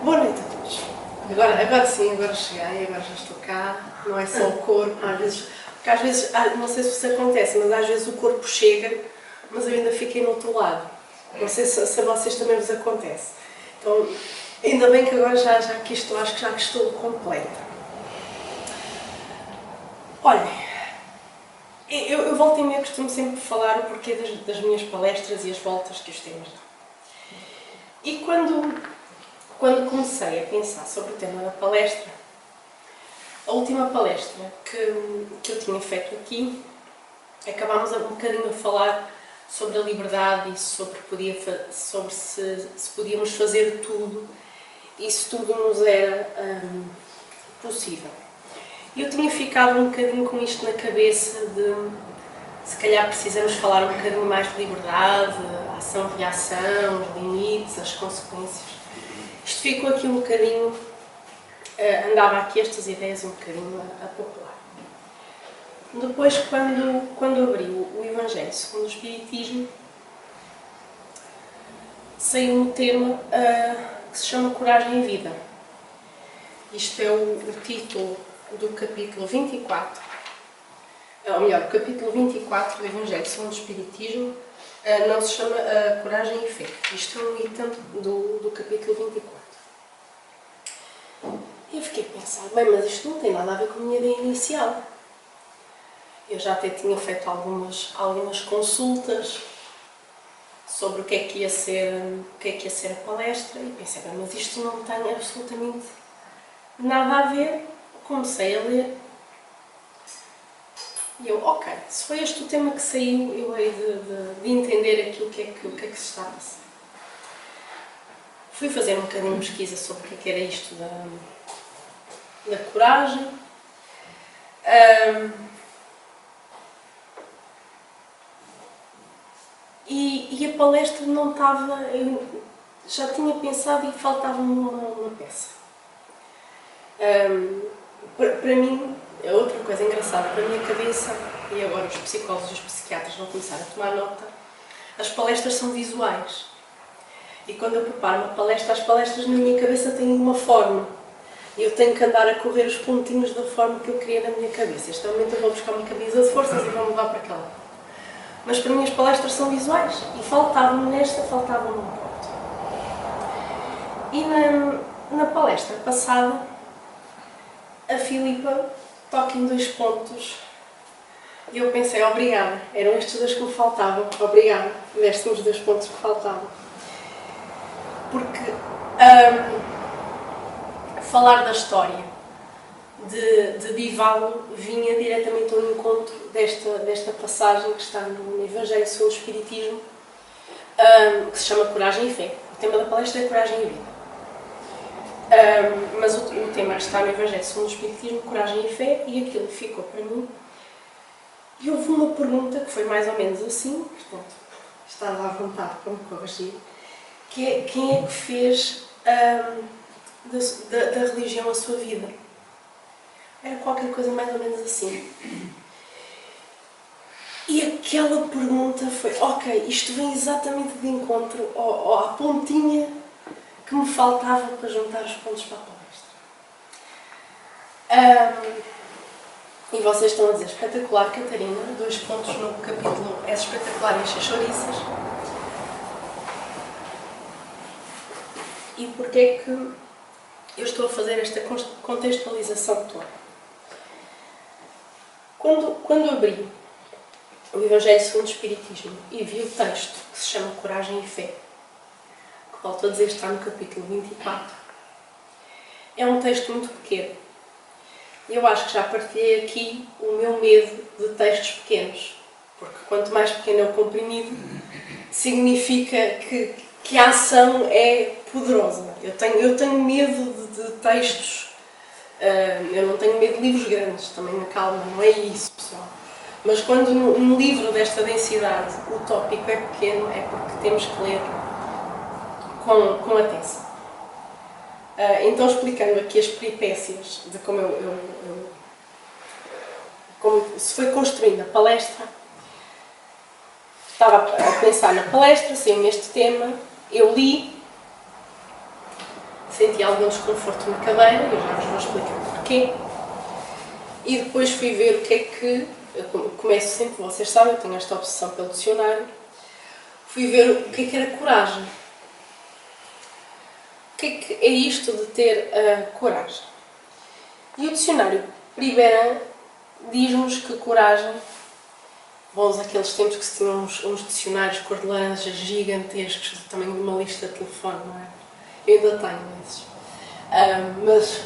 Boa noite a todos. Agora sim, agora cheguei, agora já estou cá. Não é só o corpo, porque às vezes, não sei se isso acontece, mas às vezes o corpo chega, mas eu ainda fiquei no outro lado. Não sei se a vocês também vos acontece. Então, ainda bem que agora já aqui estou, acho que já estou completa. Olhem, eu volto e meia costumo sempre falar o porquê das minhas palestras e as voltas que os temas dão. E quando comecei a pensar sobre o tema da palestra, a última palestra que eu tinha feito aqui, acabámos um bocadinho a falar sobre a liberdade e sobre se podíamos fazer tudo e se tudo nos era possível. Eu tinha ficado um bocadinho com isto na cabeça de se calhar precisamos falar um bocadinho mais de liberdade, ação-reação, os limites, as consequências. Isto ficou aqui um bocadinho, andava aqui estas ideias um bocadinho a popular. Depois, quando abri o Evangelho segundo o Espiritismo, saiu um tema que se chama Coragem em Vida. Isto é o título do capítulo 24, ou melhor, o capítulo 24 do Evangelho segundo o Espiritismo não se chama Coragem e Fé. Isto é um item do capítulo 24. E eu fiquei a pensar, bem, mas isto não tem nada a ver com a minha ideia inicial. Eu já até tinha feito algumas consultas sobre o que é que ia ser a palestra e pensei, bem, mas isto não tem absolutamente nada a ver. Comecei a ler e eu, ok, se foi este o tema que saiu, eu hei de entender aqui o que é que se está a passar. Fui fazer um bocadinho de pesquisa sobre o que era isto da coragem. E a palestra não estava... Eu já tinha pensado e faltava-me uma peça. Para mim, é outra coisa engraçada, para a minha cabeça, e agora os psicólogos e os psiquiatras vão começar a tomar nota, as palestras são visuais. E quando eu preparo uma palestra, as palestras na minha cabeça têm uma forma. E eu tenho que andar a correr os pontinhos da forma que eu queria na minha cabeça. Este momento eu vou buscar uma camisa de forças e vou mudar para aquela. Mas para mim as palestras são visuais. E faltava-me um ponto. E na palestra passada, a Filipa toca em 2 pontos. E eu pensei, obrigada. Eram estes 2 que me faltavam. Obrigada. Deste-me os 2 pontos que faltavam. Porque falar da história de Divaldo vinha diretamente ao encontro desta passagem que está no Evangelho segundo o Espiritismo, que se chama Coragem e Fé. O tema da palestra é Coragem e Vida. Mas o tema que está no Evangelho segundo o Espiritismo, Coragem e Fé, e aquilo ficou para mim. E houve uma pergunta que foi mais ou menos assim, portanto, estava à vontade para me corrigir, que é quem é que fez da religião a sua vida? Era qualquer coisa mais ou menos assim. E aquela pergunta foi, ok, isto vem exatamente de encontro à pontinha que me faltava para juntar os pontos para a palestra. E vocês estão a dizer, espetacular, Catarina, 2 pontos no capítulo, é espetacular encher chouriças. E porquê é que eu estou a fazer esta contextualização toda? Quando abri o Evangelho segundo o Espiritismo e vi o texto que se chama Coragem e Fé, que volto a dizer está no capítulo 24, é um texto muito pequeno. Eu acho que já partilhei aqui o meu medo de textos pequenos, porque quanto mais pequeno é o comprimido, significa que a ação é poderosa. Eu tenho medo de textos, eu não tenho medo de livros grandes, também me calma, não é isso, pessoal. Mas quando um livro desta densidade, o tópico é pequeno, é porque temos que ler com atenção. Então, explicando aqui as peripécias de como se foi construindo a palestra, estava a pensar na palestra, saiu-me este tema, eu li, senti algum desconforto na cadeira, eu já vos vou explicar porquê. E depois fui ver o que é que, eu começo sempre, vocês sabem, eu tenho esta obsessão pelo dicionário, fui ver o que era coragem. O que é isto de ter coragem? E o dicionário Priberan diz-nos que coragem, bons aqueles tempos que se tinham uns dicionários cor de laranja gigantescos, do tamanho de uma lista de telefone, não é? Eu ainda tenho esses. Mas,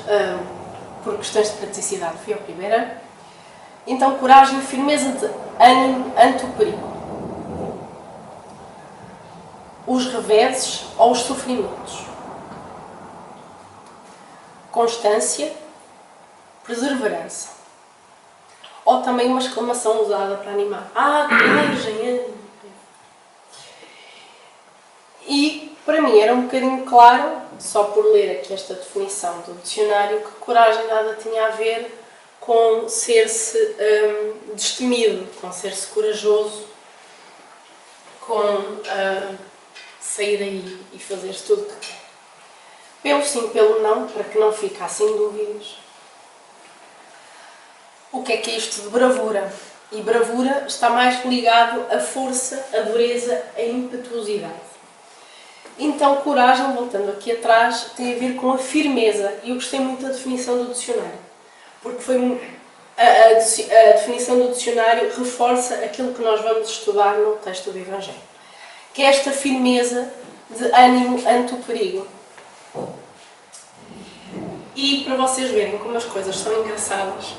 por questões de praticidade, fui ao Priberan. Então, coragem, firmeza de ânimo ante o perigo. Os reveses ou os sofrimentos. Constância, perseverança. Ou também uma exclamação usada para animar. Coragem! E, para mim, era um bocadinho claro, só por ler aqui esta definição do dicionário, que coragem nada tinha a ver com ser-se destemido, com ser-se corajoso, com sair daí e fazer-se tudo o que quer. Pelo sim, pelo não, para que não ficassem dúvidas. O que é isto de bravura? E bravura está mais ligado à força, à dureza, à impetuosidade. Então, coragem, voltando aqui atrás, tem a ver com a firmeza. E eu gostei muito da definição do dicionário. Porque a definição do dicionário reforça aquilo que nós vamos estudar no texto do Evangelho. Que é esta firmeza de ânimo ante o perigo. E para vocês verem como as coisas são engraçadas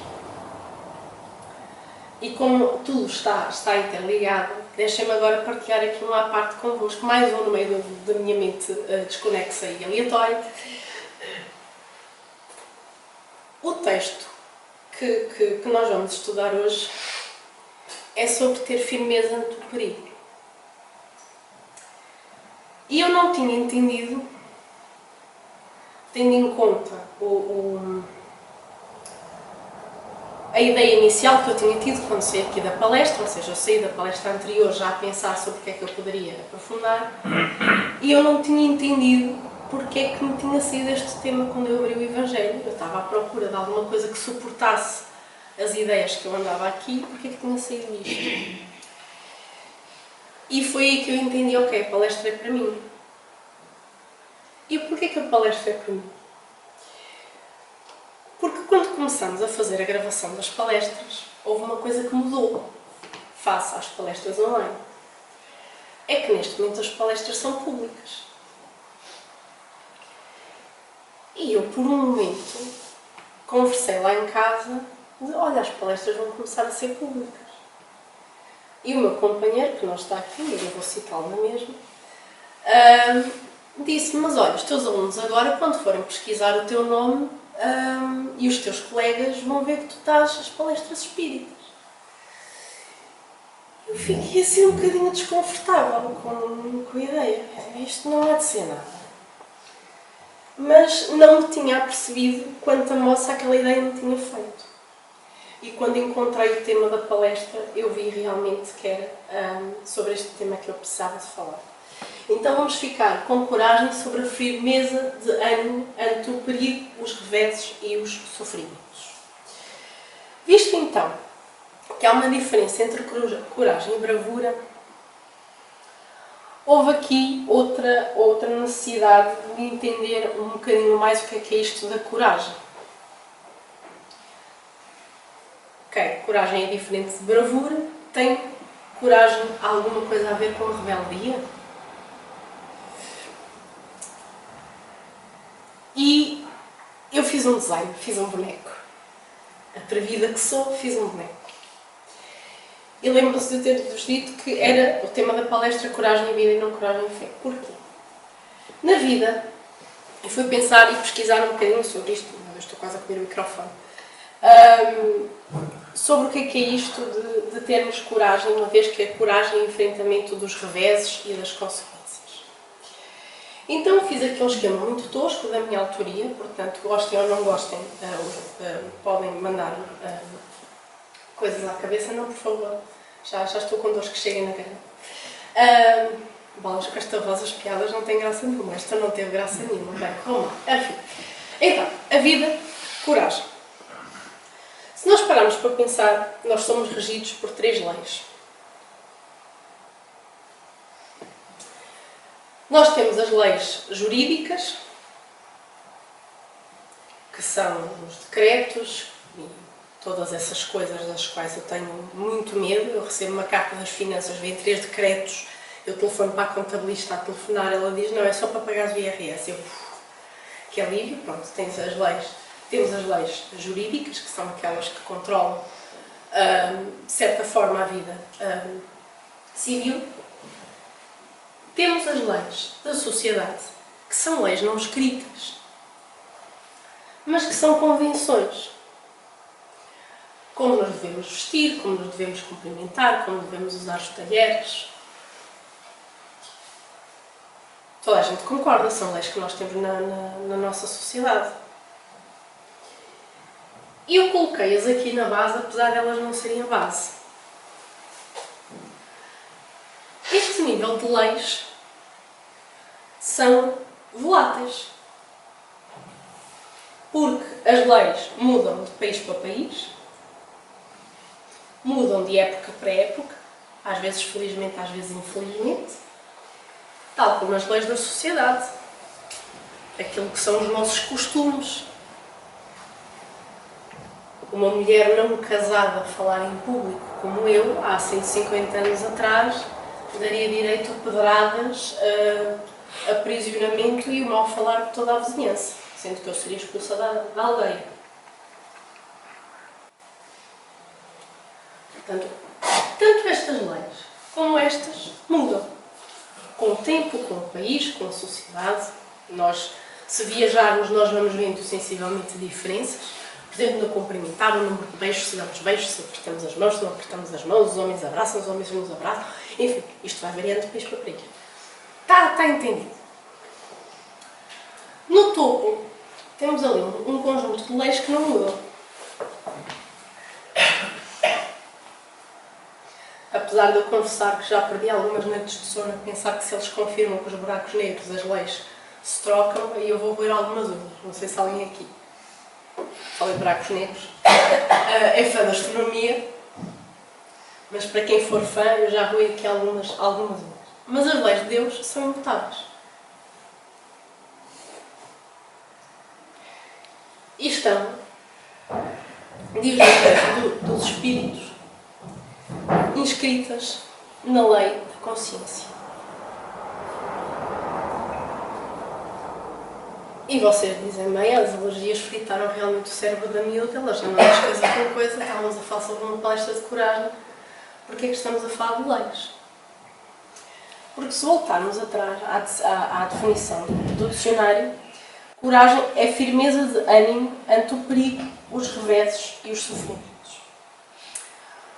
e como tudo está interligado, deixem-me agora partilhar aqui uma à parte convosco, mais um no meio da minha mente desconexa e aleatória. O texto que nós vamos estudar hoje é sobre ter firmeza ante o perigo. E eu não tinha entendido, tendo em conta a ideia inicial que eu tinha tido quando saí aqui da palestra, ou seja, eu saí da palestra anterior já a pensar sobre o que é que eu poderia aprofundar, e eu não tinha entendido porque é que me tinha saído este tema quando eu abri o Evangelho. Eu estava à procura de alguma coisa que suportasse as ideias que eu andava aqui, porque é que tinha saído isto? E foi aí que eu entendi, ok, a palestra é para mim. E porquê que a palestra é para mim? Porque quando começamos a fazer a gravação das palestras, houve uma coisa que mudou face às palestras online. É que neste momento as palestras são públicas. E eu, por um momento, conversei lá em casa de, olha, as palestras vão começar a ser públicas. E o meu companheiro, que não está aqui, eu vou citá-lo na mesma, disse-me, mas olha, os teus alunos agora, quando forem pesquisar o teu nome, e os teus colegas vão ver que tu estás às palestras espíritas. Eu fiquei assim um bocadinho desconfortável com a ideia. Isto não há de ser nada. Mas não me tinha apercebido quanta moça aquela ideia me tinha feito. E quando encontrei o tema da palestra, eu vi realmente que era sobre este tema que eu precisava de falar. Então vamos ficar com coragem sobre a firmeza de ânimo ante o perigo, os reveses e os sofrimentos. Visto então que há uma diferença entre coragem e bravura, houve aqui outra necessidade de entender um bocadinho mais o que é isto da coragem. Ok, coragem é diferente de bravura. Tem coragem alguma coisa a ver com a rebeldia? E eu fiz um design, fiz um boneco. Atrevida que sou, fiz um boneco. E lembro-se de ter-vos dito que era o tema da palestra coragem e vida e não coragem e fé. Porquê? Na vida, eu fui pensar e pesquisar um bocadinho sobre isto, eu estou quase a comer o microfone, sobre o que é isto de termos coragem, uma vez que a coragem é o enfrentamento dos reveses e das consequências. Então fiz aqui um esquema muito tosco da minha autoria, portanto, gostem ou não gostem, podem mandar coisas à cabeça, não, por favor, já estou com dores que cheguem na garganta. Balas com esta voz, as piadas não têm graça nenhuma. Esta não teve graça nenhuma. Bem, vamos lá. Enfim. Então, a vida, coragem. Se nós pararmos para pensar, nós somos regidos por 3 leis. Nós temos as leis jurídicas, que são os decretos e todas essas coisas das quais eu tenho muito medo. Eu recebo uma carta das finanças, vem 3 decretos, eu telefono para a contabilista a telefonar, ela diz, não, é só para pagar o IRS. Eu, que alívio, pronto, temos as leis jurídicas, que são aquelas que controlam, de certa forma, a vida civil. Temos as leis da sociedade, que são leis não escritas, mas que são convenções. Como nos devemos vestir, como nos devemos cumprimentar, como devemos usar os talheres. Toda a gente concorda, são leis que nós temos na nossa sociedade. E eu coloquei-as aqui na base, apesar de elas não serem a base. Este nível de leis são voláteis. Porque as leis mudam de país para país, mudam de época para época, às vezes felizmente, às vezes infelizmente, tal como as leis da sociedade, aquilo que são os nossos costumes. Uma mulher não casada a falar em público como eu, há 150 anos atrás, daria direito a pedradas, a aprisionamento e o mal falar de toda a vizinhança, sendo que eu seria expulsa da aldeia. Portanto, tanto estas leis como estas mudam. Com o tempo, com o país, com a sociedade. Nós, se viajarmos, nós vamos vendo sensivelmente diferenças. Por exemplo, no cumprimentar, o número de beijos, se damos beijos, se apertamos as mãos, se não apertamos as mãos, os homens abraçam, os homens nos abraçam. Enfim, isto vai variando de país para país. Está entendido. No topo, temos ali um conjunto de leis que não mudam. Apesar de eu confessar que já perdi algumas noites de sono a pensar que se eles confirmam que os buracos negros, as leis, se trocam, aí eu vou roer algumas unhas. Não sei se alguém aqui fala em buracos negros. É fã da astronomia, mas para quem for fã, eu já roei aqui algumas unhas. Mas as leis de Deus são imutáveis. E estão, diz o texto dos Espíritos, inscritas na lei da consciência. E vocês dizem, bem, as alergias fritaram realmente o cérebro da miúda, elas não nos coisa com coisa, estávamos a falar sobre uma palestra de coragem, porque é que estamos a falar de leis? Porque se voltarmos atrás à definição do dicionário, coragem é firmeza de ânimo ante o perigo, os reveses e os sofrimentos.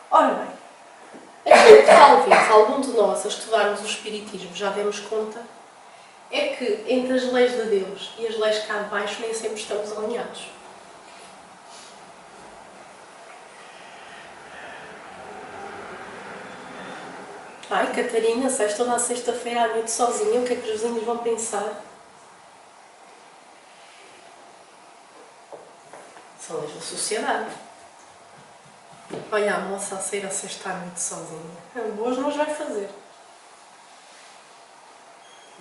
Ora bem, aquilo que talvez algum de nós, a estudarmos o Espiritismo, já demos conta, é que entre as leis de Deus e as leis cá de baixo nem sempre estamos alinhados. Ai, Catarina, sais toda a sexta-feira à noite sozinha, o que é que os vizinhos vão pensar? São leis da sociedade. Olha, a moça a sair à sexta à noite sozinha. Hoje não os vai fazer.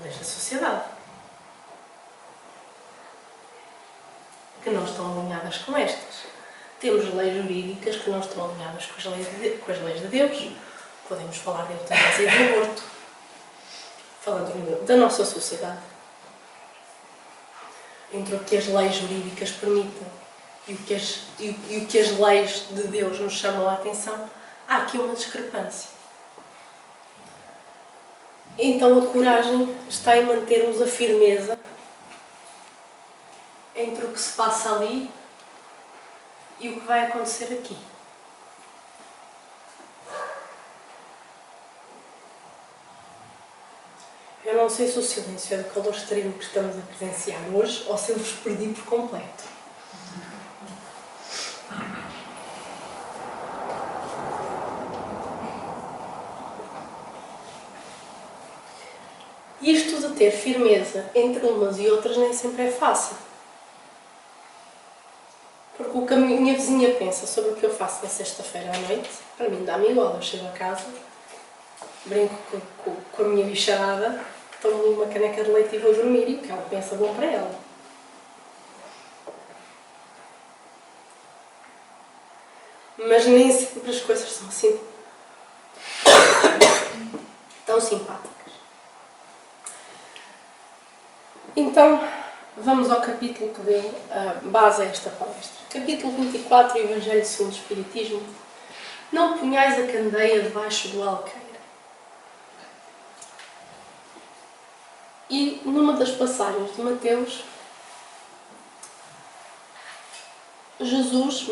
Leis da sociedade. Que não estão alinhadas com estas. Temos leis jurídicas que não estão alinhadas com as leis de Deus. Podemos falar de eutanásia e de aborto. Falando da nossa sociedade. Entre o que as leis jurídicas permitem e o que as leis de Deus nos chamam a atenção, há aqui uma discrepância. Então a coragem está em mantermos a firmeza entre o que se passa ali e o que vai acontecer aqui. Eu não sei se o silêncio é do calor extremo que estamos a presenciar hoje ou se eu vos perdi por completo. Isto de ter firmeza entre umas e outras nem sempre é fácil. Porque o que a minha vizinha pensa sobre o que eu faço na sexta-feira à noite, para mim dá-me igual. Eu chego a casa, brinco com a minha bicharada, tomo-lhe uma caneca de leite e vou dormir, e o que ela pensa bom para ela. Mas nem sempre as coisas são assim tão simpáticas. Então, vamos ao capítulo que deu base a esta palestra. Capítulo 24, Evangelho segundo o Espiritismo. Não ponhais a candeia debaixo do alqueire. E numa das passagens de Mateus,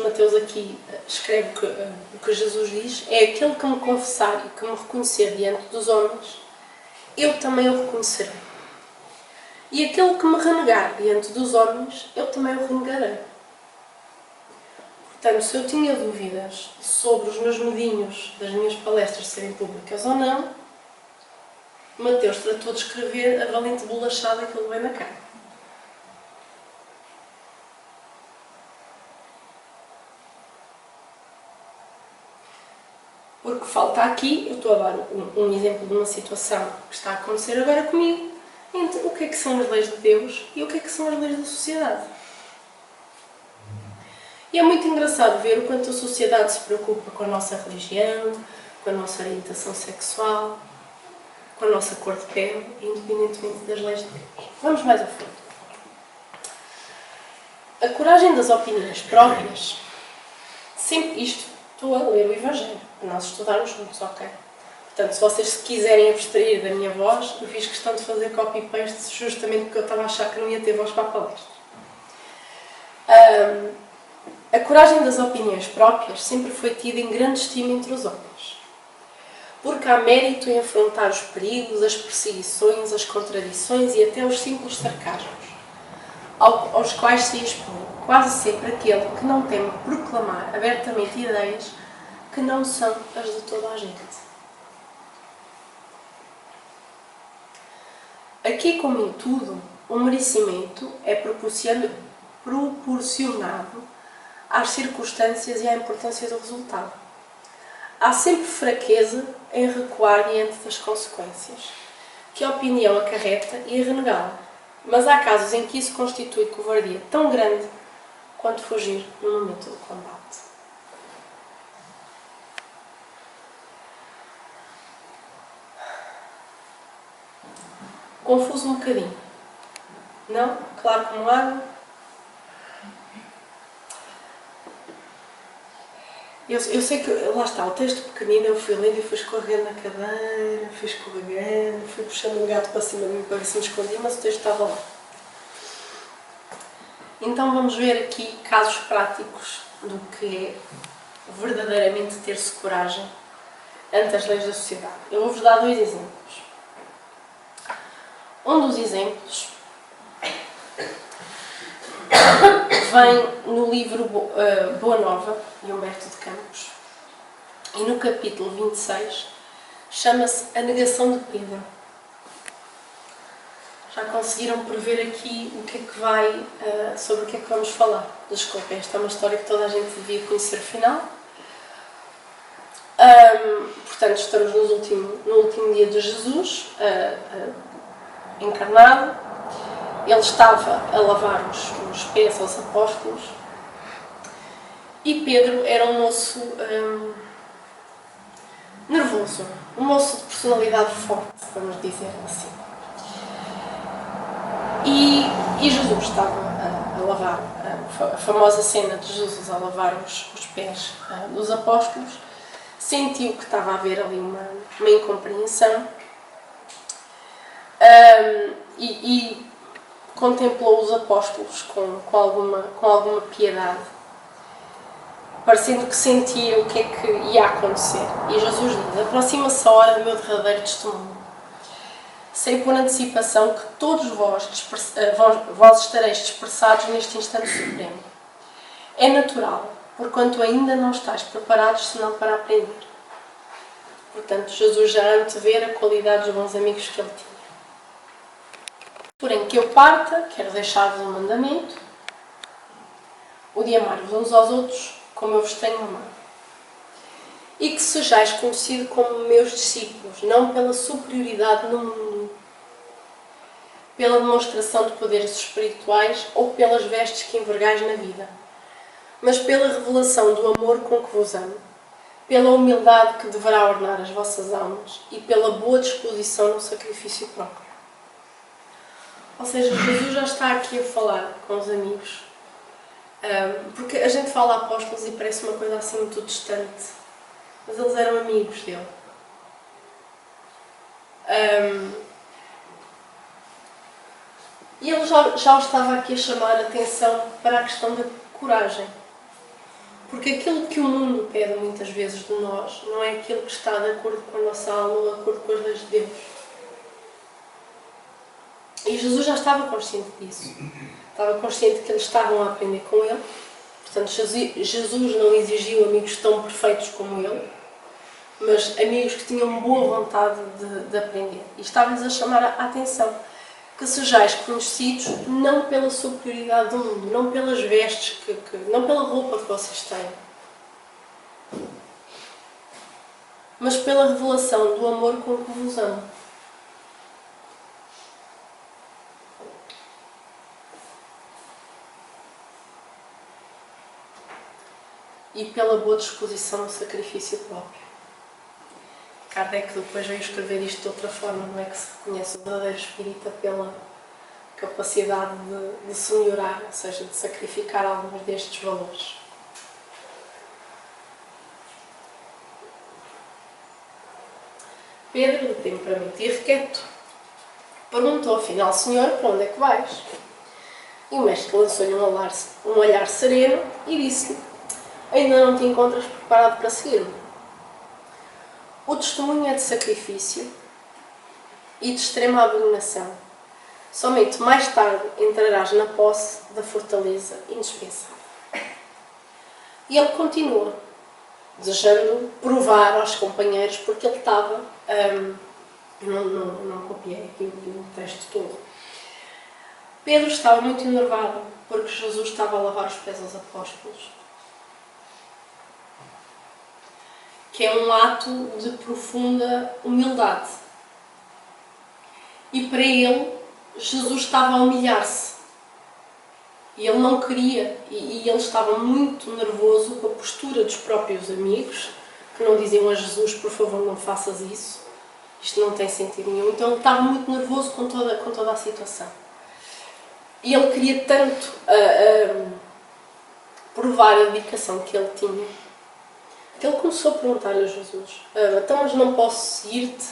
Mateus aqui escreve o que Jesus diz: é aquele que me confessar e que me reconhecer diante dos homens, eu também o reconhecerei. E aquele que me renegar diante dos homens, eu também o renegarei. Portanto, se eu tinha dúvidas sobre os meus medinhos das minhas palestras serem públicas ou não, Mateus tratou de escrever a valente bolachada que ele levei na cara. Porque falta aqui, eu estou a dar um exemplo de uma situação que está a acontecer agora comigo, entre o que é que são as leis de Deus e o que é que são as leis da sociedade. E é muito engraçado ver o quanto a sociedade se preocupa com a nossa religião, com a nossa orientação sexual, com a nossa cor de pele, independentemente das leis de Deus. Vamos mais a fundo. A coragem das opiniões próprias, sempre isto, estou a ler o Evangelho, para nós estudarmos juntos, ok? Portanto, se vocês se quiserem abstrair da minha voz, eu fiz questão de fazer copy-paste justamente porque eu estava a achar que não ia ter voz para a palestra. A coragem das opiniões próprias sempre foi tida em grande estima entre os homens. Porque há mérito em afrontar os perigos, as perseguições, as contradições e até os simples sarcasmos, aos quais se expõe quase sempre aquele que não teme proclamar abertamente ideias que não são as de toda a gente. Aqui, como em tudo, o merecimento é proporcionado às circunstâncias e à importância do resultado. Há sempre fraqueza em recuar diante das consequências que a opinião acarreta e renegá-la, mas há casos em que isso constitui covardia tão grande quanto fugir no momento do combate. Confuso um bocadinho, não? Claro como água. Eu sei que, lá está, o texto pequenino, eu fui lendo e fui escorrendo na cadeira, fui escorregando, fui puxando o gato para cima de mim para ver se me escondia, mas o texto estava lá. Então vamos ver aqui casos práticos do que é verdadeiramente ter-se coragem ante as leis da sociedade. Eu vou-vos dar 2 exemplos. Um dos exemplos vem no livro Boa Nova, de Humberto de Campos, e no capítulo 26 chama-se A Negação de Pedro. Já conseguiram prever aqui o que é que vai, sobre o que é que vamos falar? Desculpem, esta é uma história que toda a gente devia conhecer afinal. Portanto, estamos no último dia de Jesus, encarnado. Ele estava a lavar os pés aos apóstolos e Pedro era um moço nervoso, um moço de personalidade forte, vamos dizer assim. E Jesus estava a lavar, a famosa cena de Jesus a lavar os pés dos apóstolos, sentiu que estava a haver ali uma incompreensão e contemplou os apóstolos com alguma piedade, parecendo que sentia o que é que ia acontecer. E Jesus diz: aproxima-se a hora do meu derradeiro testemunho. Sei por antecipação que todos vós estareis dispersados neste instante supremo. É natural, porquanto ainda não estáis preparados senão para aprender. Portanto, Jesus já antevê a qualidade dos bons amigos que ele tinha. Porém, que eu parta, quero deixar-vos um mandamento, o de amar-vos uns aos outros como eu vos tenho amado. E que sejais conhecidos como meus discípulos, não pela superioridade no mundo, pela demonstração de poderes espirituais ou pelas vestes que envergais na vida, mas pela revelação do amor com que vos amo, pela humildade que deverá ornar as vossas almas e pela boa disposição no sacrifício próprio. Ou seja, Jesus já está aqui a falar com os amigos, porque a gente fala apóstolos e parece uma coisa assim muito distante, mas eles eram amigos dele. E ele já os estava aqui a chamar a atenção para a questão da coragem. Porque aquilo que o mundo pede muitas vezes de nós não é aquilo que está de acordo com a nossa alma ou de acordo com as leis de Deus. E Jesus já estava consciente disso. Estava consciente que eles estavam a aprender com ele. Portanto, Jesus não exigiu amigos tão perfeitos como ele, mas amigos que tinham boa vontade de aprender. E estava-lhes a chamar a atenção. Que sejais conhecidos não pela superioridade do mundo, não pelas vestes, não pela roupa que vocês têm, mas pela revelação do amor com que vos amo. E pela boa disposição no sacrifício próprio. Kardec depois veio escrever isto de outra forma, não é que se reconhece o verdadeiro espírita pela capacidade de se melhorar, ou seja, de sacrificar alguns destes valores. Pedro, de temperamento irrequieto, perguntou afinal: Senhor, para onde é que vais? E o mestre lançou-lhe um olhar sereno e disse-lhe: ainda não te encontras preparado para seguir-me? O testemunho é de sacrifício e de extrema abnegação. Somente mais tarde entrarás na posse da fortaleza indispensável. E ele continua, desejando provar aos companheiros, porque ele estava... não copiei aqui o texto todo. Pedro estava muito enervado, porque Jesus estava a lavar os pés aos apóstolos. Que é um ato de profunda humildade. E para ele, Jesus estava a humilhar-se. E ele não queria, e ele estava muito nervoso com a postura dos próprios amigos, que não diziam a Jesus: por favor, não faças isso, isto não tem sentido nenhum. Então ele estava muito nervoso com toda a situação. E ele queria tanto provar a dedicação que ele tinha, que ele começou a perguntar-lhe a Jesus: então, mas não posso seguir-te?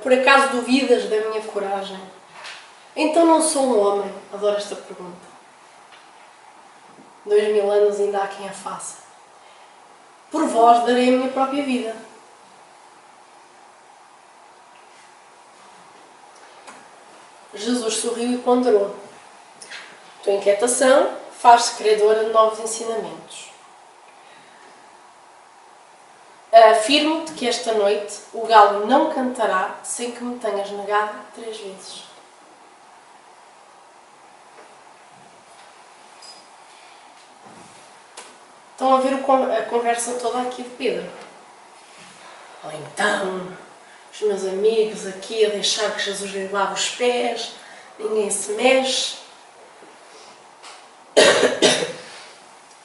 Por acaso duvidas da minha coragem? Então não sou um homem? Adoro esta pergunta. 2000 anos ainda há quem a faça. Por vós darei a minha própria vida. Jesus sorriu e ponderou: tua inquietação faz-se credora de novos ensinamentos. Afirmo-te que esta noite o galo não cantará sem que me tenhas negado 3 vezes. Estão a ver a conversa toda aqui de Pedro. Ou então, os meus amigos aqui a deixar que Jesus lhe lave os pés, ninguém se mexe.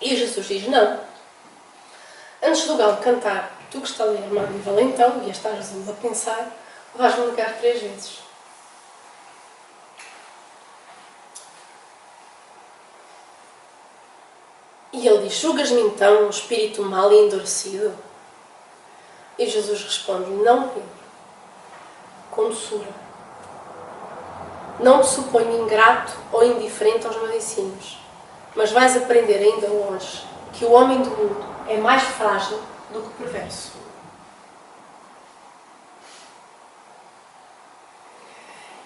E Jesus diz: não. Antes do galo cantar, tu que estás armado de valentão, e estás a pensar, vais-me negar 3 vezes. E ele diz: julgas-me então um espírito mau e endurecido? E Jesus responde: não, Pedro, com doçura. Não te suponho ingrato ou indiferente aos meus ensinos, mas vais aprender ainda hoje que o homem do mundo é mais frágil do que perverso.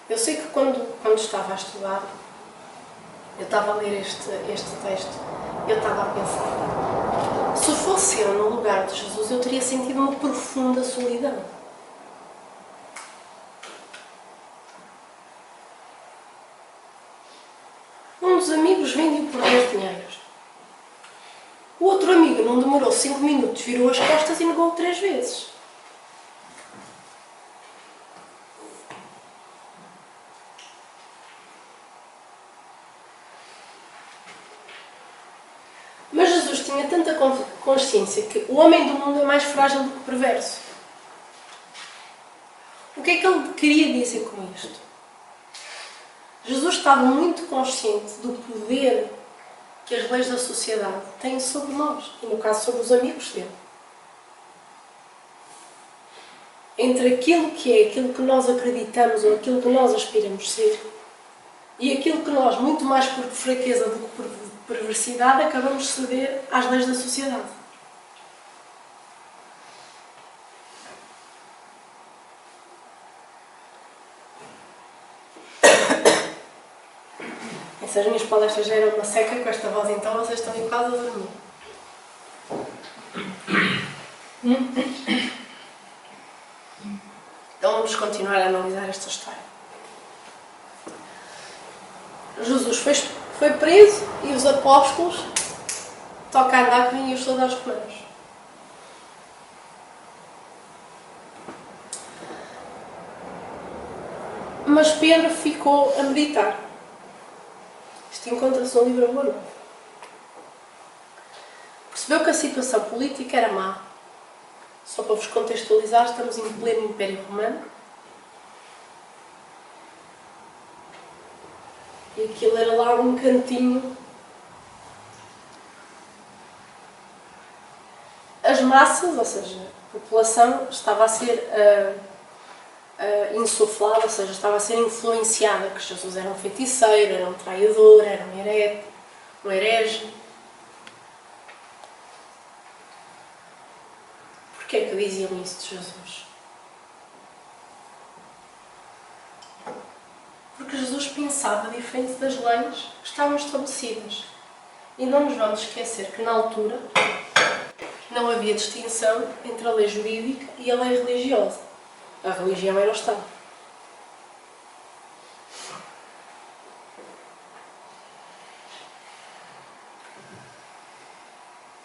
Eu sei que quando estava a estudar, eu estava a ler este texto, eu estava a pensar: se fosse eu no lugar de Jesus, eu teria sentido uma profunda solidão. um dos amigos vende-o por 10 dinheiros. O outro amigo não demorou 5 minutos, virou as costas e negou 3 vezes. Mas Jesus tinha tanta consciência que o homem do mundo é mais frágil do que o perverso. O que é que ele queria dizer com isto? Jesus estava muito consciente do poder que as leis da sociedade têm sobre nós, e no caso sobre os amigos dele. Entre aquilo que é, aquilo que nós acreditamos ou aquilo que nós aspiramos ser, e aquilo que nós, muito mais por fraqueza do que por perversidade, acabamos de ceder às leis da sociedade. Se as minhas palestras já eram uma seca, com esta voz então vocês estão em quase a dormir. Então vamos continuar a analisar esta história. Jesus foi preso e os apóstolos toca a andar que vinham os soldados romanos. Mas Pedro ficou a meditar. Isto encontra-se no livro Boa Nova. Percebeu que a situação política era má. Só para vos contextualizar, estamos em pleno Império Romano. E aquilo era lá um cantinho. As massas, ou seja, a população, estava a ser insuflada, ou seja, estava a ser influenciada que Jesus era um feiticeiro, era um traidor, era um herege. Porquê é que diziam isso de Jesus? Porque Jesus pensava diferente das leis que estavam estabelecidas. E não nos vamos esquecer que na altura não havia distinção entre a lei jurídica e a lei religiosa. A religião era o Estado.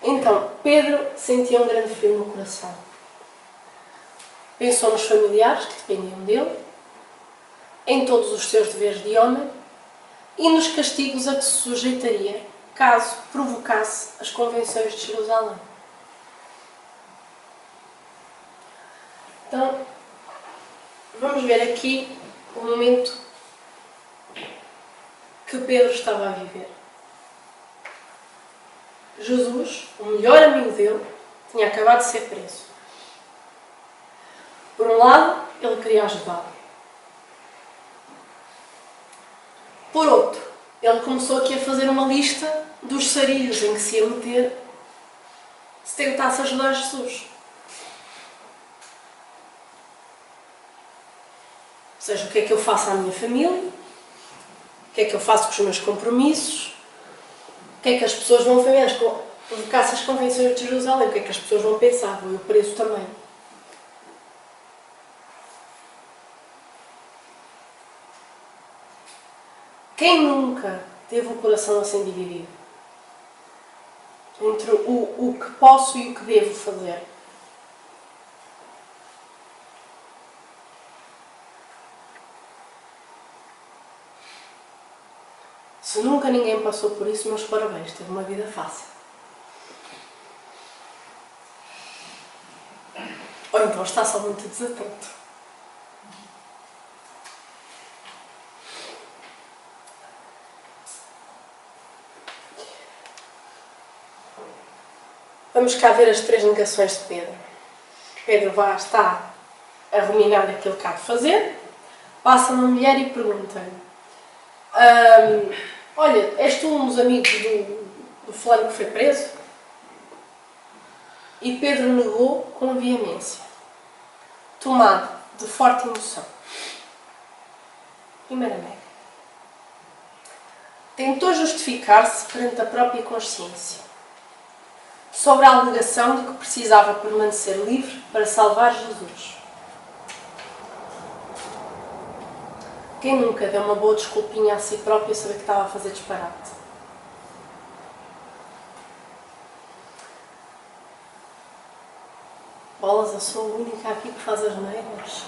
Então, Pedro sentia um grande frio no coração. Pensou nos familiares que dependiam dele, em todos os seus deveres de homem e nos castigos a que se sujeitaria caso provocasse as convenções de Jerusalém. Então, vamos ver aqui o momento que Pedro estava a viver. Jesus, o melhor amigo dele, tinha acabado de ser preso. Por um lado, ele queria ajudá-lo. Por outro, ele começou aqui a fazer uma lista dos sarilhos em que se ia meter se tentasse ajudar Jesus. Ou seja, o que é que eu faço à minha família? O que é que eu faço com os meus compromissos? O que é que as pessoas vão fazer? Provocar-se as convenções de Jerusalém, o que é que as pessoas vão pensar? Vou eu preso também. Quem nunca teve o coração assim dividido? Entre o que posso e o que devo fazer? Se nunca ninguém passou por isso, meus parabéns, teve uma vida fácil. Ou então está só muito desatento. Vamos cá ver as 3 negações de Pedro. Pedro está a ruminar aquilo que há de fazer, passa uma mulher e pergunta-lhe: olha, és tu um dos amigos do fulano que foi preso? E Pedro negou com veemência, tomado de forte emoção. Primeira nega. Tentou justificar-se perante a própria consciência, sobre a alegação de que precisava permanecer livre para salvar Jesus. Quem nunca deu uma boa desculpinha a si próprio e saber que estava a fazer disparate? Bolas, eu sou a única aqui que faz as neiras.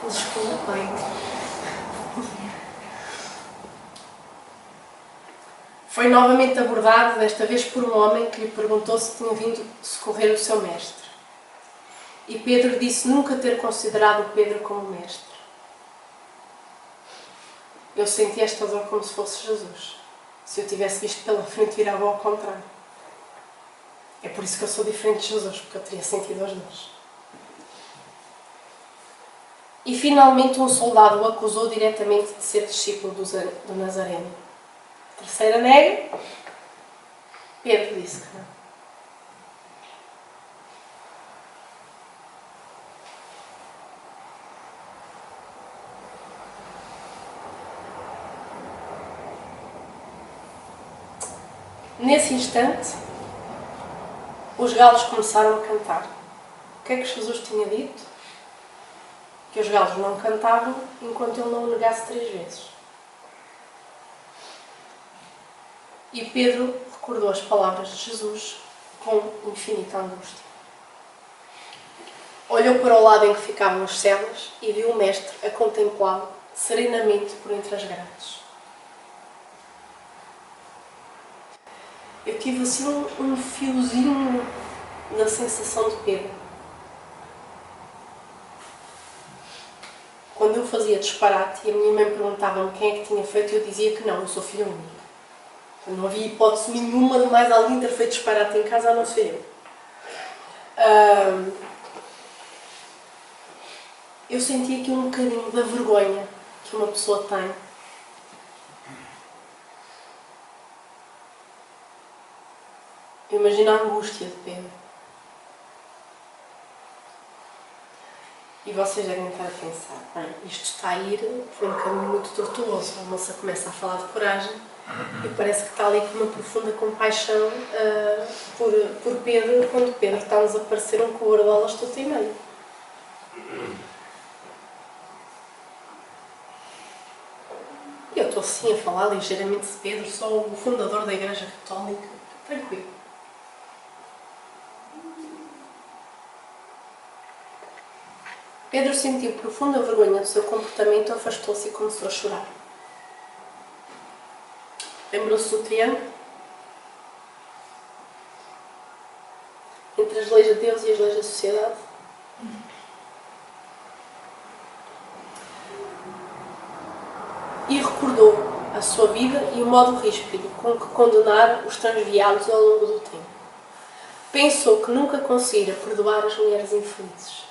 Desculpem. Foi novamente abordado, desta vez por um homem que lhe perguntou se tinha vindo socorrer o seu mestre. E Pedro disse nunca ter considerado Pedro como mestre. Eu senti esta dor como se fosse Jesus. Se eu tivesse visto pela frente, virava ao contrário. É por isso que eu sou diferente de Jesus, porque eu teria sentido as dores. E finalmente um soldado o acusou diretamente de ser discípulo do Nazareno. Terceira nega, Pedro disse que não. Nesse instante, os galos começaram a cantar. O que é que Jesus tinha dito? Que os galos não cantavam enquanto ele não o negasse 3 vezes. E Pedro recordou as palavras de Jesus com infinita angústia. Olhou para o lado em que ficavam as celas e viu o mestre a contemplá-lo serenamente por entre as grades. Eu tive assim um fiozinho da sensação de Pedro. Quando eu fazia disparate e a minha mãe perguntava-me quem é que tinha feito, eu dizia que não, eu sou filha única. Não havia hipótese nenhuma de mais alguém ter feito disparate em casa, a não ser eu. Eu senti aqui um bocadinho da vergonha que uma pessoa tem. Eu imagino a angústia de Pedro. E vocês devem estar a pensar, bem, isto está a ir por um caminho muito tortuoso. A moça começa a falar de coragem e parece que está ali com uma profunda compaixão por Pedro, quando Pedro está-nos a parecer um cobardolas todo e meio. E eu estou assim a falar ligeiramente de Pedro, sou o fundador da Igreja Católica, tranquilo. Pedro sentiu profunda vergonha do seu comportamento, afastou-se e começou a chorar. Lembrou-se do triângulo? Entre as leis de Deus e as leis da sociedade? E recordou a sua vida e o modo ríspido com que condenara os transviados ao longo do tempo. Pensou que nunca conseguira perdoar as mulheres infelizes.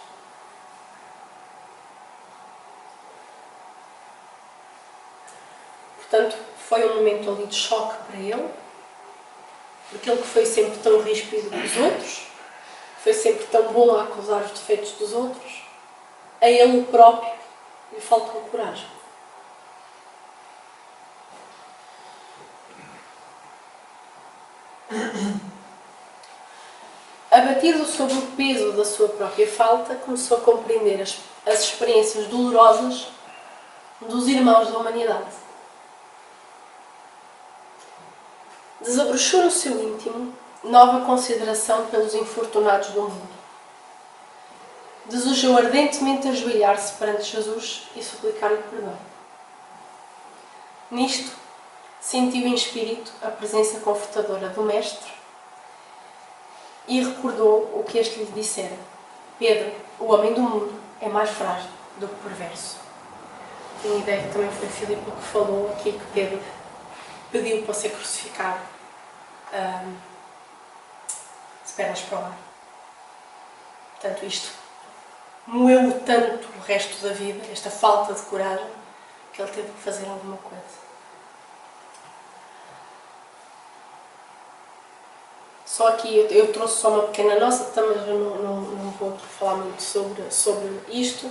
Portanto, foi um momento ali de choque para ele, porque ele que foi sempre tão ríspido com os outros, foi sempre tão bom a acusar os defeitos dos outros, a ele próprio lhe faltou coragem. Abatido sobre o peso da sua própria falta, começou a compreender as experiências dolorosas dos irmãos da humanidade. Desabrochou no seu íntimo nova consideração pelos infortunados do mundo. Desejou ardentemente ajoelhar-se perante Jesus e suplicar-lhe perdão. Nisto, sentiu em espírito a presença confortadora do Mestre e recordou o que este lhe dissera. Pedro, o homem do mundo, é mais frágil do que perverso. Tenho ideia que também foi Filipe que falou aqui que Pedro pediu para ser crucificado de pernas para o ar. Portanto, isto moeu-o tanto o resto da vida, esta falta de coragem, que ele teve que fazer alguma coisa. Só aqui eu trouxe só uma pequena nota, mas eu não vou aqui falar muito sobre isto.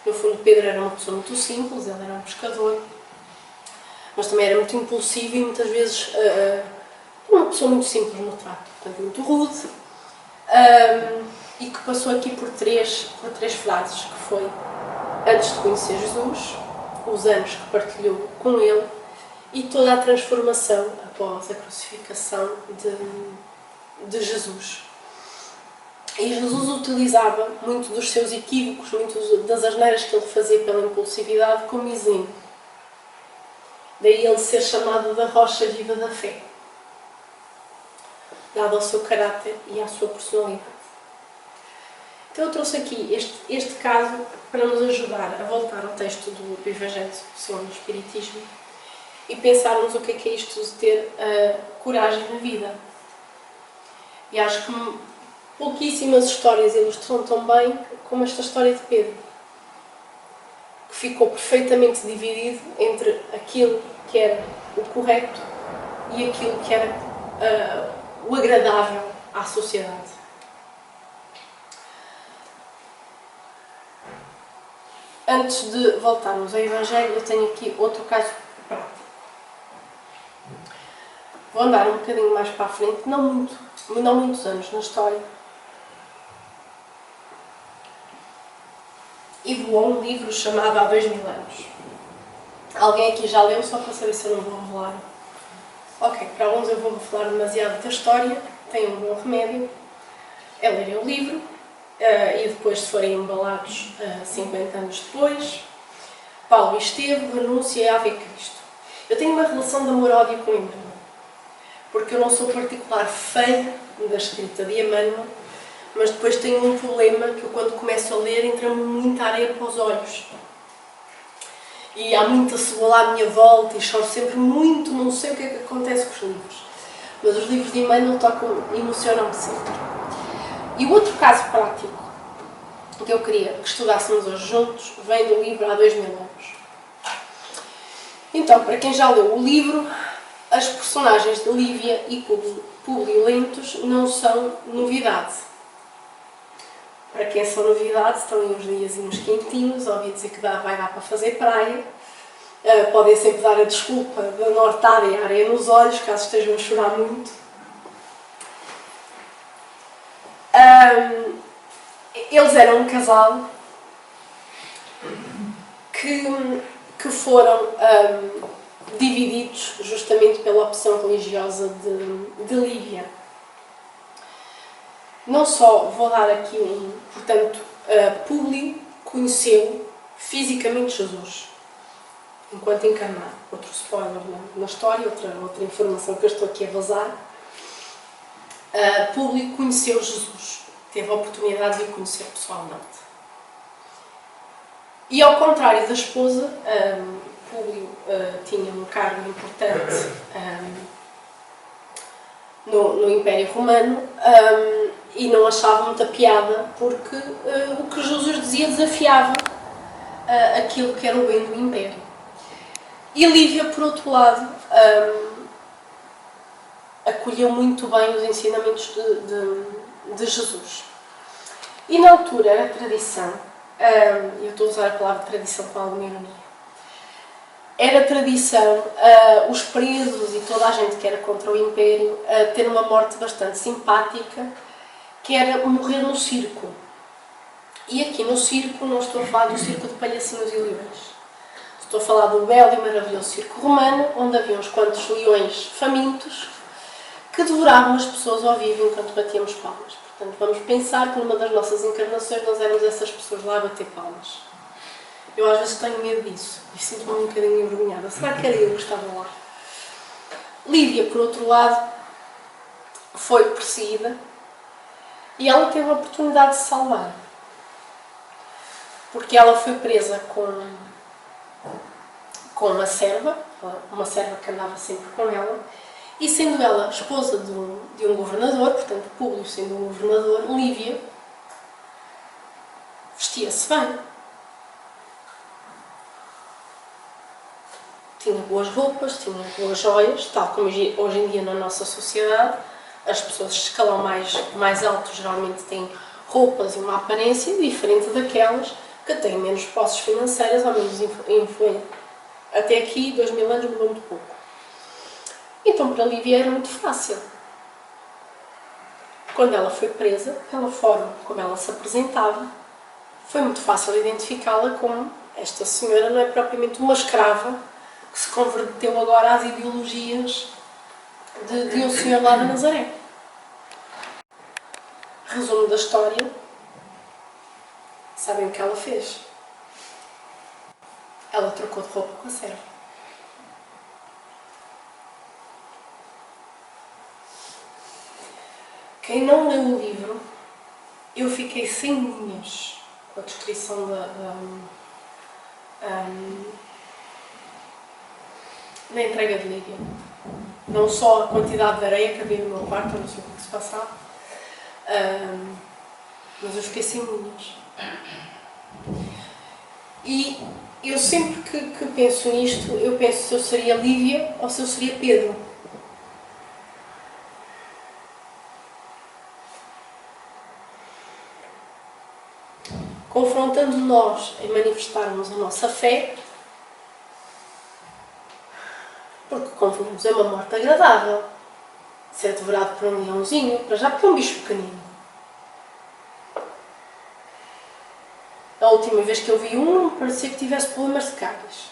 No fundo, Pedro era uma pessoa muito simples, ele era um pescador, mas também era muito impulsivo e muitas vezes uma pessoa muito simples no trato, portanto muito rude, e que passou aqui por três frases, que foi: antes de conhecer Jesus, os anos que partilhou com ele e toda a transformação após a crucificação de Jesus. E Jesus utilizava muito dos seus equívocos, muito das asneiras que ele fazia pela impulsividade como exemplo. Daí ele ser chamado da rocha viva da fé, dado ao seu caráter e à sua personalidade. Então eu trouxe aqui este caso para nos ajudar a voltar ao texto do Evangelho segundo o Espiritismo e pensarmos o que é isto de ter coragem na vida. E acho que pouquíssimas histórias ilustram tão bem como esta história de Pedro, que ficou perfeitamente dividido entre aquilo que era o correto e aquilo que era o agradável à sociedade. Antes de voltarmos ao Evangelho, eu tenho aqui outro caso prático. Vou andar um bocadinho mais para a frente, não muitos anos na história, e vou a um livro chamado Há 2000 anos. Alguém aqui já leu, só para saber se eu não vou revelar? Ok, para alguns eu vou revelar demasiado da história, tem um bom remédio, é lerem o livro, e depois, se forem embalados 50 anos depois, Paulo e Estevão, renúncia e Ave Cristo. Eu tenho uma relação de amor-ódio com Emmanuel, porque eu não sou particular fã da escrita de Emmanuel, mas depois tenho um problema que eu, quando começo a ler, entra-me muita areia para os olhos. E há muita cebola à minha volta e choro sempre muito, não sei o que é que acontece com os livros. Mas os livros de Emmanuel emocionam-me sempre. E o outro caso prático que eu queria que estudássemos hoje juntos vem do livro Há 2000 anos. Então, para quem já leu o livro, as personagens de Lívia e Públio Lentos não são novidade. Para quem são novidade, estão aí uns diazinhos quentinhos, ouvi dizer que vai dar para fazer praia. Podem sempre dar a desculpa da nortada e a areia nos olhos, caso estejam a chorar muito. Eles eram um casal que foram divididos justamente pela opção religiosa de Lívia. Não só vou dar aqui portanto, Públio conheceu fisicamente Jesus, enquanto encarnado. Outro spoiler na história, outra informação que eu estou aqui a vazar. Públio conheceu Jesus, teve a oportunidade de o conhecer pessoalmente. E ao contrário da esposa, Públio tinha um cargo importante no Império Romano e não achava muita piada porque o que Jesus dizia desafiava aquilo que era o bem do Império. E Lívia, por outro lado, acolheu muito bem os ensinamentos de Jesus. E na altura era tradição, eu estou a usar a palavra tradição com alguma ironia, era tradição os presos e toda a gente que era contra o Império ter uma morte bastante simpática, que era morrer no circo. E aqui no circo não estou a falar do circo de palhacinhos e leões. Estou a falar do belo e maravilhoso circo romano, onde havia uns quantos leões famintos que devoravam as pessoas ao vivo enquanto batíamos palmas. Portanto, vamos pensar que numa das nossas encarnações nós éramos essas pessoas lá a bater palmas. Eu às vezes tenho medo disso e sinto-me um bocadinho envergonhada. Será que era eu que estava lá? Lívia, por outro lado, foi perseguida e ela teve a oportunidade de se salvar. Porque ela foi presa com uma serva que andava sempre com ela, e sendo ela esposa de um governador, portanto, Públio sendo um governador, Lívia vestia-se bem. Tinha boas roupas, tinha boas joias, tal como hoje em dia na nossa sociedade, as pessoas de escalão mais alto geralmente têm roupas e uma aparência diferente daquelas que têm menos posses financeiras ou menos influência. Até aqui, 2000 anos, mudou muito pouco. Então, para Lívia era muito fácil. Quando ela foi presa, pela forma como ela se apresentava, foi muito fácil identificá-la como esta senhora não é propriamente uma escrava que se converteu agora às ideologias de um senhor lá de Nazaré. Resumo da história, sabem o que ela fez? Ela trocou de roupa com a serva. Quem não leu o livro, eu fiquei sem linhas com a descrição da entrega de Lívia. Não só a quantidade de areia que havia no meu quarto, não sei o que se passava, mas eu fiquei sem linhas. E eu sempre que penso nisto, eu penso se eu seria Lívia ou se eu seria Pedro. Confrontando nós em manifestarmos a nossa fé, porque, convenhamos, é uma morte agradável. Ser devorado por um leãozinho, para já porque é um bicho pequenino. A última vez que eu vi um, parecia que tivesse problemas de cáries.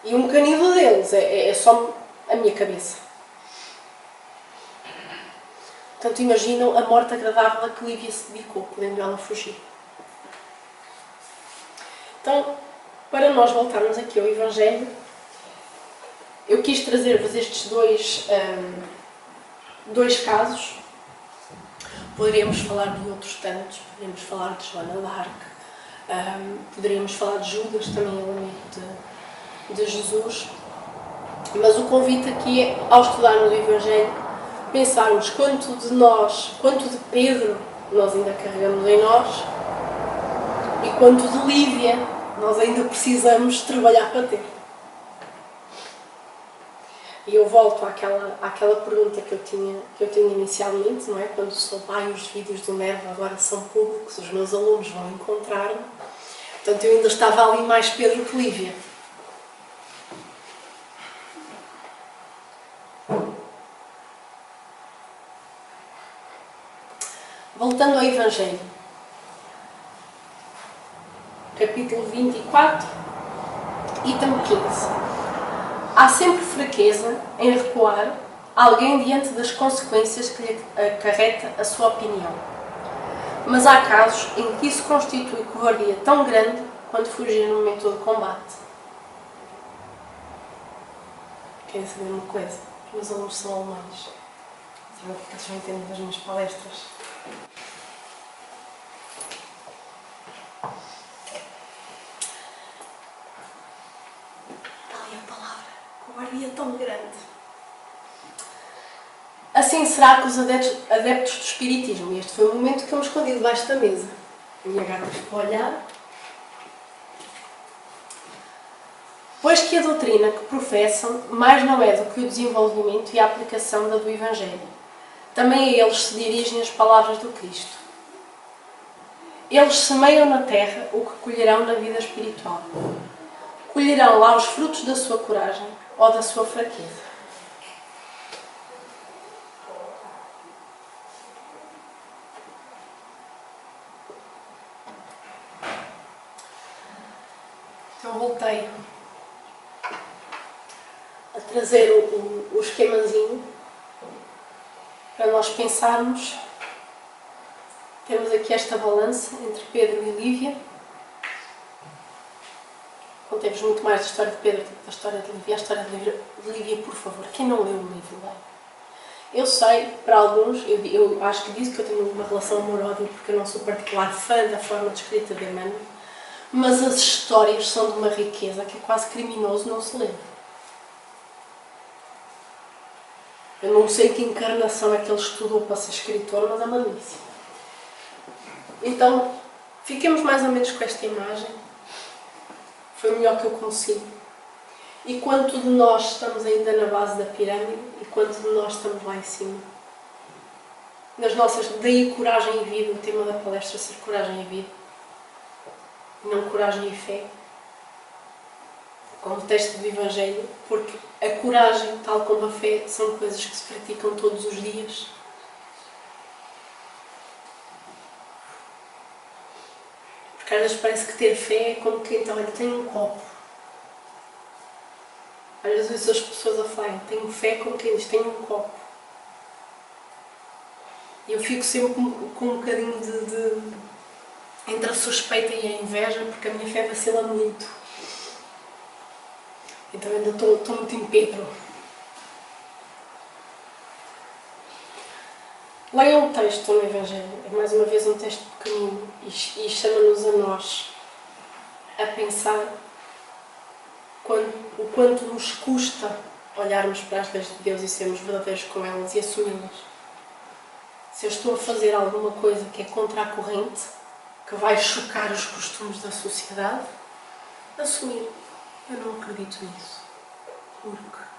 E um canino deles é só a minha cabeça. Portanto, imaginam a morte agradável a que Lívia se dedicou, podendo ela fugir. Então, para nós voltarmos aqui ao Evangelho, eu quis trazer-vos estes dois casos. Poderíamos falar de outros tantos, poderíamos falar de Joana d'Arc, poderíamos falar de Judas, também elemento de Jesus. Mas o convite aqui é, ao estudarmos o Evangelho, pensarmos quanto de Pedro nós ainda carregamos em nós e quanto de Lívia nós ainda precisamos trabalhar para ter. E eu volto àquela pergunta que eu tinha inicialmente, não é? Quando soube, os vídeos do Nervo agora são públicos, os meus alunos vão encontrar-me. Portanto, eu ainda estava ali mais Pedro que Lívia. Voltando ao Evangelho, capítulo 24, item 15. Há sempre fraqueza em recuar alguém diante das consequências que lhe acarreta a sua opinião. Mas há casos em que isso constitui covardia tão grande quanto fugir no momento do combate. Querem saber uma coisa? Os meus alunos são alemães. Sabem o que eles vão entender das minhas palestras? Covardia tão grande. Assim será com os adeptos do Espiritismo. E este foi o momento que eu me escondi debaixo da mesa. A minha gata ficou a olhar. Pois que a doutrina que professam mais não é do que o desenvolvimento e a aplicação da do Evangelho. Também a eles se dirigem as palavras do Cristo. Eles semeiam na terra o que colherão na vida espiritual. Colherão lá os frutos da sua coragem ou da sua fraqueza. Então voltei a trazer o esquemazinho para nós pensarmos. Temos aqui esta balança entre Pedro e Lívia. Contei-vos muito mais da história de Pedro do que da história de Lívia. A história de Lívia, por favor, quem não leu o livro, leia. Eu sei, para alguns, eu acho que disse que eu tenho uma relação amor-ódio porque eu não sou particular fã da forma de escrita de Emmanuel, mas as histórias são de uma riqueza que é quase criminoso não se ler. Eu não sei que encarnação é que ele estudou para ser escritor, mas é uma delícia. Então, fiquemos mais ou menos com esta imagem. Foi o melhor que eu consigo. E quanto de nós estamos ainda na base da pirâmide e quanto de nós estamos lá em cima. Daí coragem e vida, o tema da palestra ser coragem e vida. Não coragem e fé. Como o texto do Evangelho, porque a coragem, tal como a fé, são coisas que se praticam todos os dias. Porque Porque às vezes parece que ter fé é como quem então, tem um copo. Às vezes as pessoas a falarem, tenho fé como quem diz, tenho um copo. E eu fico sempre com um bocadinho entre a suspeita e a inveja, porque a minha fé vacila muito. Então ainda estou muito em Pedro. Leiam um texto no Evangelho, é mais uma vez um texto pequenino e chama-nos a nós a pensar o quanto nos custa olharmos para as leis de Deus e sermos verdadeiros com elas e assumi-las. Se eu estou a fazer alguma coisa que é contra a corrente, que vai chocar os costumes da sociedade, assumir. Eu não acredito nisso. Porque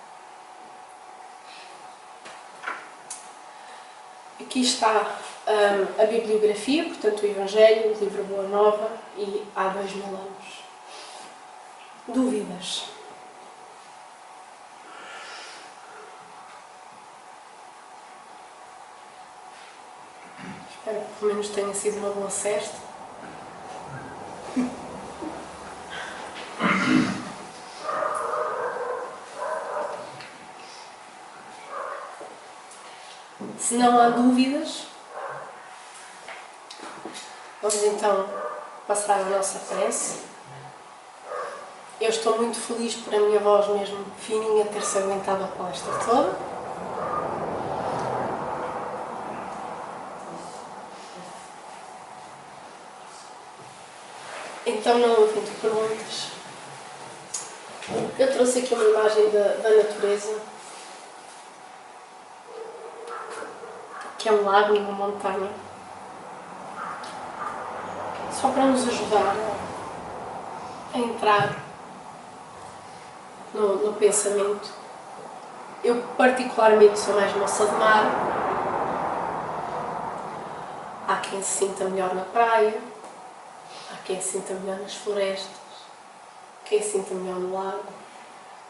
aqui está a bibliografia, portanto o Evangelho, o livro Boa Nova, e há 2000 anos. Dúvidas? Espero que pelo menos tenha sido uma boa sesta. Se não há dúvidas, vamos então passar a nossa prece. Eu estou muito feliz por a minha voz mesmo fininha ter-se aguentado a palestra toda. Então, não havendo perguntas, eu trouxe aqui uma imagem da natureza, que é um lago e uma montanha, só para nos ajudar a entrar no pensamento. Eu particularmente sou mais moça de mar. Há quem se sinta melhor na praia, há quem se sinta melhor nas florestas, quem se sinta melhor no lago.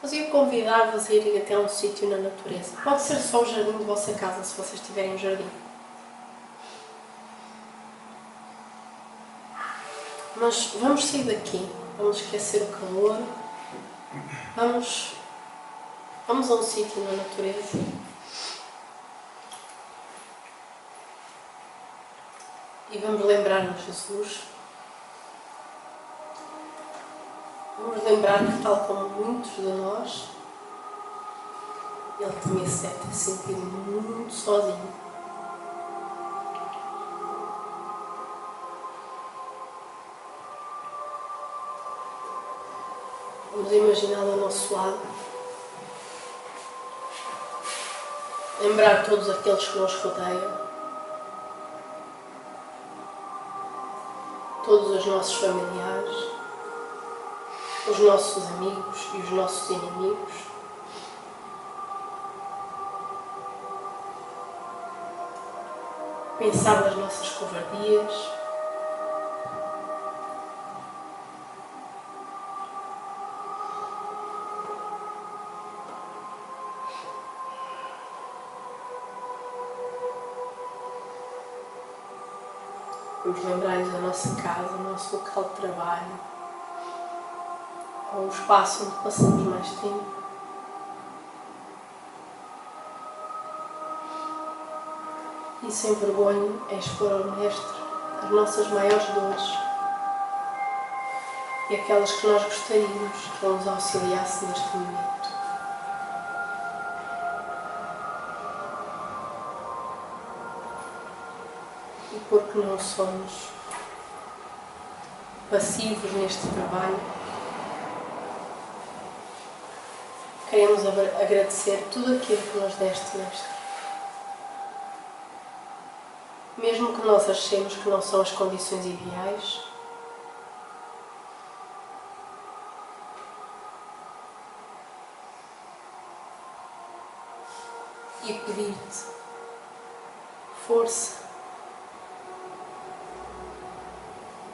Mas eu convidava-vos a irem até um sítio na natureza. Pode ser só o jardim de vossa casa, se vocês tiverem um jardim. Mas vamos sair daqui, vamos esquecer o calor, vamos a um sítio na natureza. E vamos lembrar-nos de Jesus. Vamos lembrar que, tal como muitos de nós, ele também se deve ter sentido muito sozinho. Vamos imaginá-lo ao nosso lado. Lembrar todos aqueles que nos rodeiam. Todos os nossos familiares. Os nossos amigos e os nossos inimigos. Pensar nas nossas covardias. Vamos lembrar-nos da nossa casa, do nosso local de trabalho, ou o espaço onde passamos mais tempo. E sem vergonha é expor ao Mestre as nossas maiores dores e aquelas que nós gostaríamos que Ele nos auxiliasse neste momento. E porque não somos passivos neste trabalho, queremos agradecer tudo aquilo que nos deste, Mestre. Mesmo que nós achemos que não são as condições ideais, e pedir-te força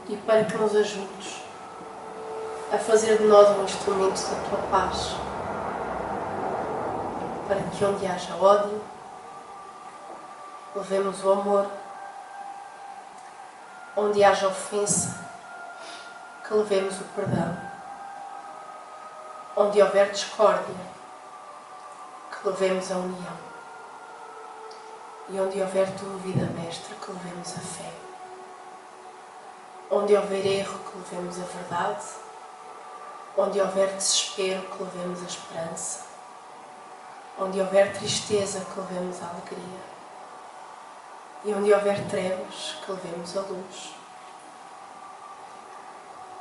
e para que nos ajudes a fazer de nós um instrumento da tua paz, para que onde haja ódio, levemos o amor, onde haja ofensa, que levemos o perdão. Onde houver discórdia, que levemos a união. E onde houver dúvida, Mestre, que levemos a fé. Onde houver erro, que levemos a verdade. Onde houver desespero, que levemos a esperança. Onde houver tristeza, que levemos a alegria. E onde houver trevas, que levemos a luz.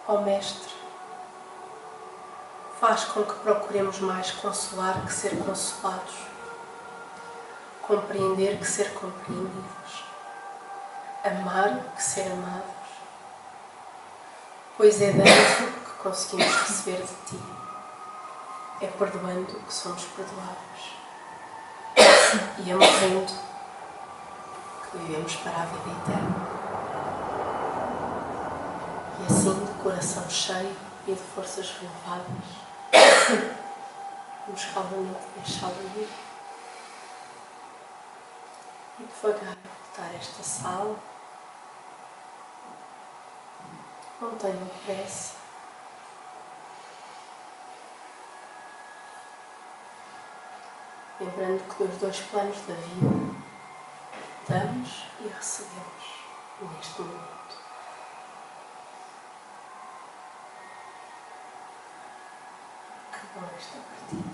Ó Mestre, faz com que procuremos mais consolar que ser consolados, compreender que ser compreendidos, amar que ser amados, pois é dando que conseguimos receber de Ti, é perdoando que somos perdoados, e é morrendo que vivemos para a vida eterna. E assim, de coração cheio e de forças renovadas, vamos calmamente deixá-lo ir e devagar voltar a esta sala. Não tenham pressa. Lembrando que nos dois planos da vida damos e recebemos neste momento. Que bom esta partida.